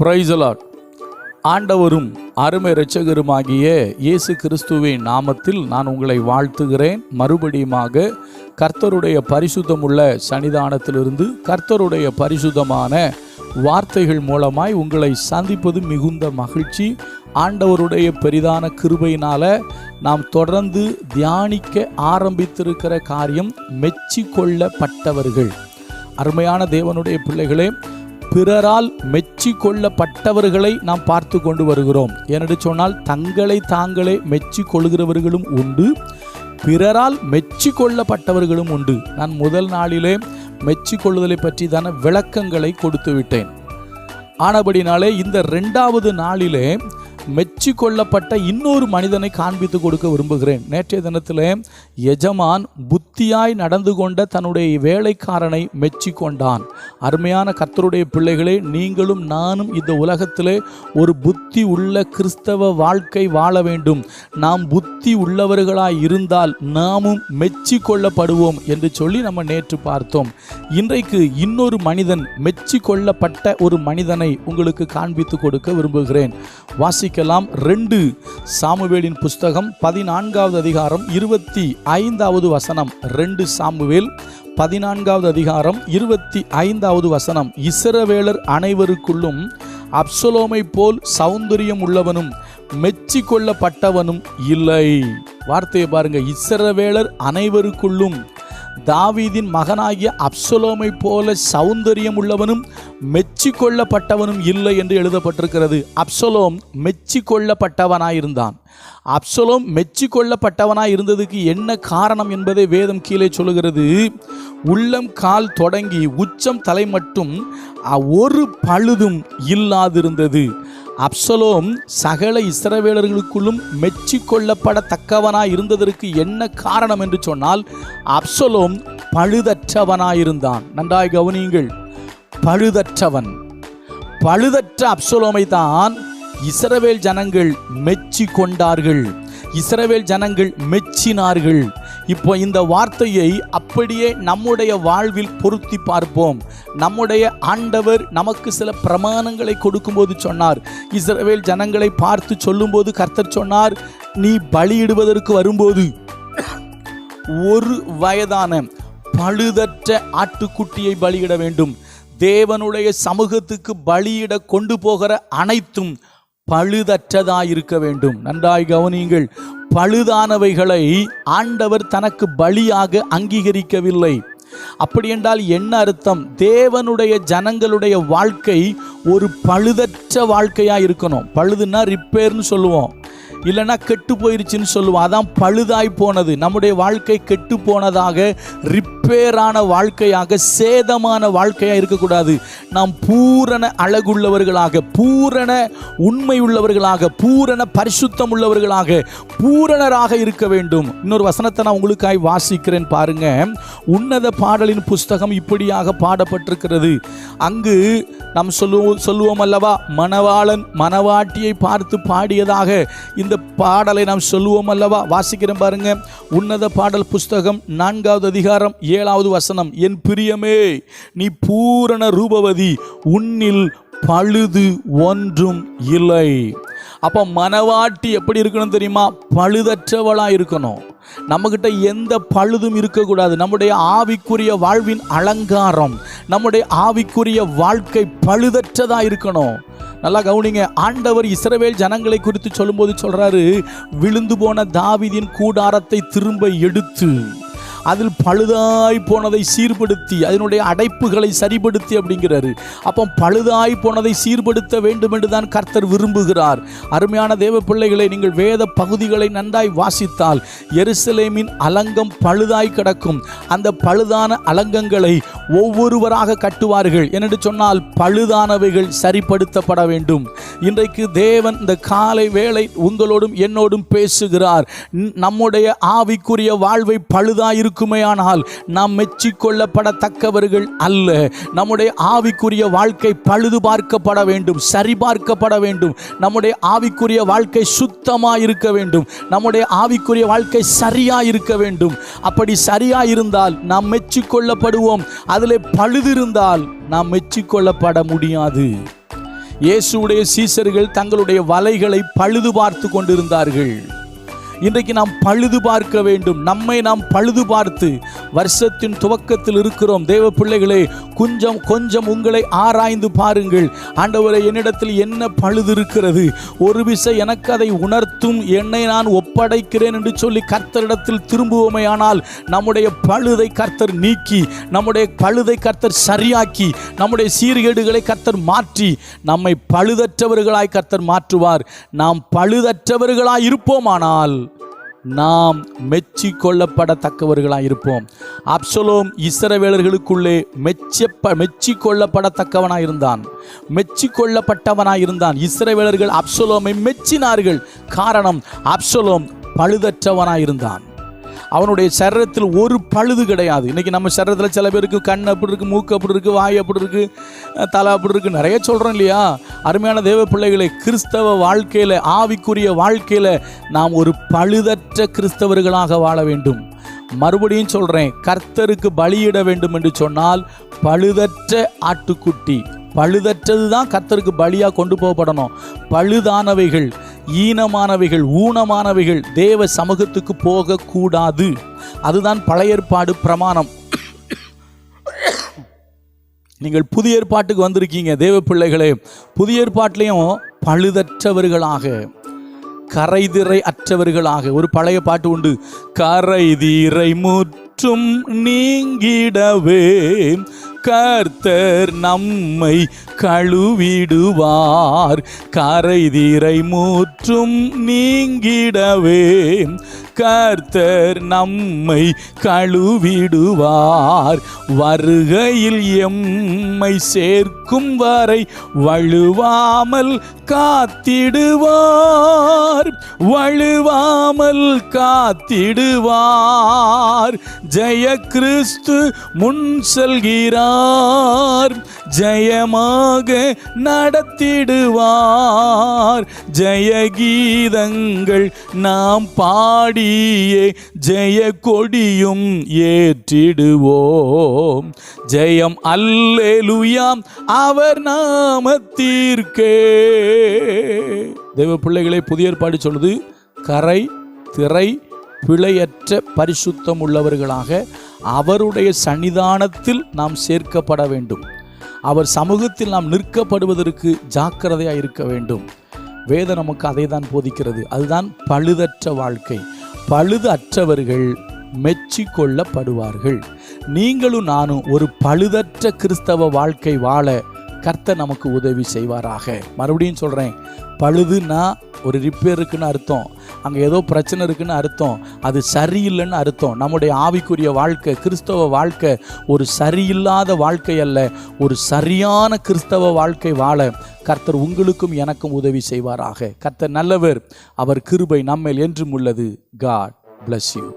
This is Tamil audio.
Praise the Lord. ஆண்டவரும் அருமை இரட்சகருமாகிய இயேசு கிறிஸ்துவின் நாமத்தில் நான் உங்களை வாழ்த்துகிறேன். மறுபடியுமாக கர்த்தருடைய பரிசுத்தமுள்ள சன்னிதானத்திலிருந்து கர்த்தருடைய பரிசுத்தமான வார்த்தைகள் மூலமாய் உங்களை சந்திப்பது மிகுந்த மகிழ்ச்சி. ஆண்டவருடைய பெரிதான கிருபையினால நாம் தொடர்ந்து தியானிக்க ஆரம்பித்திருக்கிற காரியம் மெச்சிக்கொள்ளப்பட்டவர்கள். அருமையான தேவனுடைய பிள்ளைகளே, பிறரால் மெச்சி கொள்ளப்பட்டவர்களை நாம் பார்த்து கொண்டு வருகிறோம். ஏனென்று சொன்னால் தங்களை தாங்களே மெச்சி கொள்கிறவர்களும் உண்டு, பிறரால் மெச்சி கொள்ளப்பட்டவர்களும் உண்டு. நான் முதல் நாளிலே மெச்சி கொள்ளுதலை பற்றி தான விளக்கங்களை கொடுத்து விட்டேன். ஆனபடினாலே இந்த 2வது நாளிலே மெச்சி கொள்ளப்பட்ட இன்னொரு மனிதனை காண்பித்து கொடுக்க விரும்புகிறேன். நேற்றைய தினத்தில் எஜமான் புத்தியாய் நடந்து கொண்ட தன்னுடைய வேலைக்காரனை மெச்சி கொண்டான். அருமையான கர்த்தருடைய பிள்ளைகளே, நீங்களும் நானும் இந்த உலகத்திலே ஒரு புத்தி உள்ள கிறிஸ்தவ வாழ்க்கை வாழ வேண்டும். நாம் புத்தி உள்ளவர்களாய் இருந்தால் நாமும் மெச்சி கொள்ளப்படுவோம் என்று சொல்லி நம்ம நேற்று பார்த்தோம். இன்றைக்கு இன்னொரு மனிதன், மெச்சி கொள்ளப்பட்ட ஒரு மனிதனை உங்களுக்கு காண்பித்து கொடுக்க விரும்புகிறேன். வாசிக்கலாம். 2 சாமுவேலின் புஸ்தகம் 14வது அதிகாரம் 25வது வசனம். 2 சாமுவேல் 14வது அதிகாரம் 25வது வசனம். இஸ்ரவேலர் அனைவருக்குள்ளும் அப்சலோமை போல் சௌந்தரியம் உள்ளவனும் மெச்சி கொள்ளப்பட்டவனும் இல்லை. வார்த்தையை பாருங்க. இஸ்ரவேலர் அனைவருக்குள்ளும் தாவீதின் மகனாகிய அப்சலோமை போல சௌந்தரியம் உள்ளவனும் மெச்சி கொள்ளப்பட்டவனும் இல்லை என்று எழுதப்பட்டிருக்கிறது. அப்சலோம் மெச்சி கொள்ளப்பட்டவனாயிருந்தான். அப்சலோம் மெச்சி கொள்ளப்பட்டவனாய் இருந்ததுக்கு என்ன காரணம் என்பதை வேதம் கீழே சொல்லுகிறது. உள்ளம் கால் தொடங்கி உச்சம் தலை மட்டும் ஒரு பழுதும் இல்லாதிருந்தது. அப்சலோம் சகல இஸ்ரவேலர்களுக்குள்ளும் மெச்சி கொள்ளப்படத்தக்கவனாய் இருந்ததற்கு என்ன காரணம் என்று சொன்னால், அப்சலோம் பழுதற்றவனாயிருந்தான். நன்றாய் கவனியுங்கள். பழுதற்றவன். பழுதற்ற அப்சலோமை தான் இஸ்ரவேல் ஜனங்கள் மெச்சி கொண்டார்கள். இஸ்ரவேல் ஜனங்கள் மெச்சினார்கள். இப்போ இந்த வார்த்தையை அப்படியே நம்முடைய வாழ்வில் பொருத்தி பார்ப்போம். நம்முடைய ஆண்டவர் நமக்கு சில பிரமாணங்களை கொடுக்கும்போது சொன்னார். இஸ்ரவேல் ஜனங்களை பார்த்து சொல்லும்போது கர்த்தர் சொன்னார், நீ பலியிடுவதற்கு வரும்போது ஒரு வயதான பழுதற்ற ஆட்டுக்குட்டியை பலியிட வேண்டும். தேவனுடைய சமூகத்துக்கு பலியிட கொண்டு போகிற அனைத்தும் பழுதற்றதாயிருக்க வேண்டும். நன்றாய் கவனியுங்கள். பழுதானவைகளை ஆண்டவர் தனக்கு பலியாக அங்கீகரிக்கவில்லை. அப்படி என்றால் என்ன அர்த்தம்? தேவனுடைய ஜனங்களுடைய வாழ்க்கை ஒரு பழுதற்ற வாழ்க்கையாக இருக்கணும். பழுதுன்னா ரிப்பேர்னு சொல்லுவோம், இல்லைன்னா கெட்டு போயிருச்சுன்னு சொல்லுவோம். அதான் பழுதாய் போனது. நம்முடைய வாழ்க்கை கெட்டு போனதாக, ரிப்பேரான வாழ்க்கையாக, சேதமான வாழ்க்கையாக இருக்கக்கூடாது. நாம் பூரண அழகுள்ளவர்களாக, பூரண உண்மை உள்ளவர்களாக, பூரண பரிசுத்தம் உள்ளவர்களாக, பூரணராக இருக்க வேண்டும். இன்னொரு வசனத்தை நான் உங்களுக்காய் வாசிக்கிறேன் பாருங்க. உன்னத பாடலின் புஸ்தகம் இப்படியாக பாடப்பட்டிருக்கிறது. அங்கு நாம் சொல்லுவோம் அல்லவா, மணவாளன் மணவாட்டியை பார்த்து பாடியதாக இந்த பாடலை நாம் சொல்லுவோம் அல்லவா. வாசிக்கிறேன் பாருங்க. உன்னத பாடல் புஸ்தகம் 4வது அதிகாரம் 7வது வசனம். என் பிரியமே, நீ பூரண ரூபவதி, உன்னில் பழுது ஒன்றும் இல்லை. அப்போ மணவாட்டி எப்படி இருக்கணும் தெரியுமா? பழுதற்றவளா இருக்கணும். நம்மகிட்ட எந்த பழுதும் இருக்கக்கூடாது. நம்முடைய ஆவிக்குரிய வாழ்வின் அலங்காரம், நம்முடைய ஆவிக்குரிய வாழ்க்கை பழுதற்றதா இருக்கணும். நல்லா கவனிங்க. ஆண்டவர் இஸ்ரவேல் ஜனங்களை குறித்து சொல்லும்போது சொல்றாரு, விழுந்து போன தாவீதின் கூடாரத்தை திரும்ப எடுத்து அதில் பழுதாய் போனதை சீர்படுத்தி அதனுடைய அடைப்புகளை சரிபடுத்தி அப்படிங்கிறாரு. அப்போ பழுதாய் போனதை சீர்படுத்த வேண்டும் என்று தான் கர்த்தர் விரும்புகிறார். அருமையான தேவ பிள்ளைகளை, நீங்கள் வேத பகுதிகளை நன்றாய் வாசித்தால் எருசலேமின் அலங்கம் பழுதாய் கிடக்கும். அந்த பழுதான அலங்கங்களை ஒவ்வொருவராக கட்டுவார்கள். என்று சொன்னால் பழுதானவைகள் சரிப்படுத்தப்பட வேண்டும். இன்றைக்கு தேவன் இந்த காலை வேளை உங்களோடும் என்னோடும் பேசுகிறார். நம்முடைய ஆவிக்குரிய வாழ்வை பழுதாய் இருக்குமேயானால் நாம் மெச்சிக்கொள்ளப்படத்தக்கவர்கள் அல்ல. நம்முடைய ஆவிக்குரிய வாழ்க்கை பழுது பார்க்கப்பட வேண்டும், சரிபார்க்கப்பட வேண்டும். நம்முடைய ஆவிக்குரிய வாழ்க்கை சுத்தமாக இருக்க வேண்டும். நம்முடைய ஆவிக்குரிய வாழ்க்கை சரியாக இருக்க வேண்டும். அப்படி சரியாக இருந்தால் நாம் மெச்சிக்கொள்ளப்படுவோம். அதில் பழுது இருந்தால் நாம் மெச்சிக்கொள்ளப்பட முடியாது. இயேசுவுடைய சீஷர்கள் தங்களுடைய வலைகளை பழுது பார்த்து கொண்டிருந்தார்கள். இன்றைக்கு நாம் பழுது பார்க்க வேண்டும். நம்மை நாம் பழுது பார்த்து, வருஷத்தின் துவக்கத்தில் இருக்கிறோம் தேவ பிள்ளைகளே, கொஞ்சம் உங்களை ஆராய்ந்து பாருங்கள். ஆண்டவரே, என்னிடத்தில் என்ன பழுது இருக்கிறது, ஒரு விசை எனக்கு அதை உணர்த்தும், என்னை நான் ஒப்படைக்கிறேன் என்று சொல்லி கர்த்தரிடத்தில் திரும்புவோமேயானால் நம்முடைய பழுதை கர்த்தர் நீக்கி, நம்முடைய பழுதை கர்த்தர் சரியாக்கி, நம்முடைய சீர்கேடுகளை கர்த்தர் மாற்றி நம்மை பழுதற்றவர்களாய் கர்த்தர் மாற்றுவார். நாம் பழுதற்றவர்களாய் இருப்போமானால் நாம் மெச்சி கொள்ளப்படத்தக்கவர்களாக இருப்போம். அப்சலோம் இஸ்ரவேலர்களுக்குள்ளே மெச்சி கொள்ளப்படத்தக்கவனாக இருந்தான், மெச்சி கொள்ளப்பட்டவனாக இருந்தான். இஸ்ரவேலர்கள் அப்சலோமை மெச்சினார்கள். காரணம், அப்சலோம் பழுதற்றவனாக இருந்தான். அவனுடைய சரீரத்தில் ஒரு பழுது கிடையாது. இன்றைக்கி நம்ம சரீரத்தில் சில பேருக்கு கண் அப்படி இருக்குது, மூக்கு அப்படி இருக்குது, வாய் அப்படி இருக்குது, தலை அப்படி இருக்குது, நிறைய சொல்கிறோம் இல்லையா? அருமையான தேவ பிள்ளைகளை, கிறிஸ்தவ வாழ்க்கையில், ஆவிக்குரிய வாழ்க்கையில் நாம் ஒரு பழுதற்ற கிறிஸ்தவர்களாக வாழ வேண்டும். மறுபடியும் சொல்கிறேன், கர்த்தருக்கு பலியிட வேண்டும் என்று சொன்னால் பழுதற்ற ஆட்டுக்குட்டி, பழுதற்றது தான் கர்த்தருக்கு பலியாக கொண்டு போகப்படணும். பழுதானவைகள், ஈனமானவைகள், ஊனமானவைகள் தேவ சமூகத்துக்கு போகக்கூடாது. அதுதான் பழைய ஏற்பாடு பிரமாணம். நீங்கள் புதிய ஏற்பாட்டுக்கு வந்திருக்கீங்க தேவ பிள்ளைகளே. புதிய ஏற்பாட்டிலையும் பழுதற்றவர்களாக, கரைதிரை அற்றவர்களாக, ஒரு பழைய பாட்டு உண்டு, கரைதிரை முற்றும் நீங்கிடவே கர்த்தர் நம்மை கழுவிடுவார். கரைதிரை முற்றும் நீங்கிடவே கர்த்தர் நம்மை கழுவிடுவார். வருகையில் எம்மை சேர்க்கும் வரை வழுவாமல் காத்திடுவார், வழுவாமல் காத்திடுவார். ஜெய கிறிஸ்து முன் செல்கிறார், ஜெயமாக நடத்திடுவார். ஜெய கீதங்கள் நாம் பாடியே ஜெய கொடியும் ஏற்றிடுவோம். ஜெயம் அல்லேலூயா அவர் நாமத்திற்கே. தேவ பிள்ளைகளை, புதிய ஏற்பாடு சொல்லுது, கரை திரை பிழையற்ற பரிசுத்தம் உள்ளவர்களாக அவருடைய சன்னிதானத்தில் நாம் சேர்க்கப்பட வேண்டும். அவர் சமூகத்தில் நாம் நிற்கப்படுவதற்கு ஜாக்கிரதையாக இருக்க வேண்டும். வேதம் நமக்கு அதை தான் போதிக்கிறது. அதுதான் பழுதற்ற வாழ்க்கை. பழுது அற்றவர்கள் மெச்சி கொள்ளப்படுவார்கள். நீங்களும் நானும் ஒரு பழுதற்ற கிறிஸ்தவ வாழ்க்கை வாழ கர்த்தர் நமக்கு உதவி செய்வாராக. மறுபடியும் சொல்கிறேன், பழுதுன்னா ஒரு ரிப்பேர் இருக்குன்னு அர்த்தம், அங்கே ஏதோ பிரச்சனை இருக்குன்னு அர்த்தம், அது சரியில்லைன்னு அர்த்தம். நம்முடைய ஆவிக்குரிய வாழ்க்கை, கிறிஸ்தவ வாழ்க்கை ஒரு சரியில்லாத வாழ்க்கை அல்ல, ஒரு சரியான கிறிஸ்தவ வாழ்க்கை வாழ கர்த்தர் உங்களுக்கும் எனக்கும் உதவி செய்வாராக. கர்த்தர் நல்லவர், அவர் கிருபை நம்மேல் என்றும் உள்ளது. God bless you.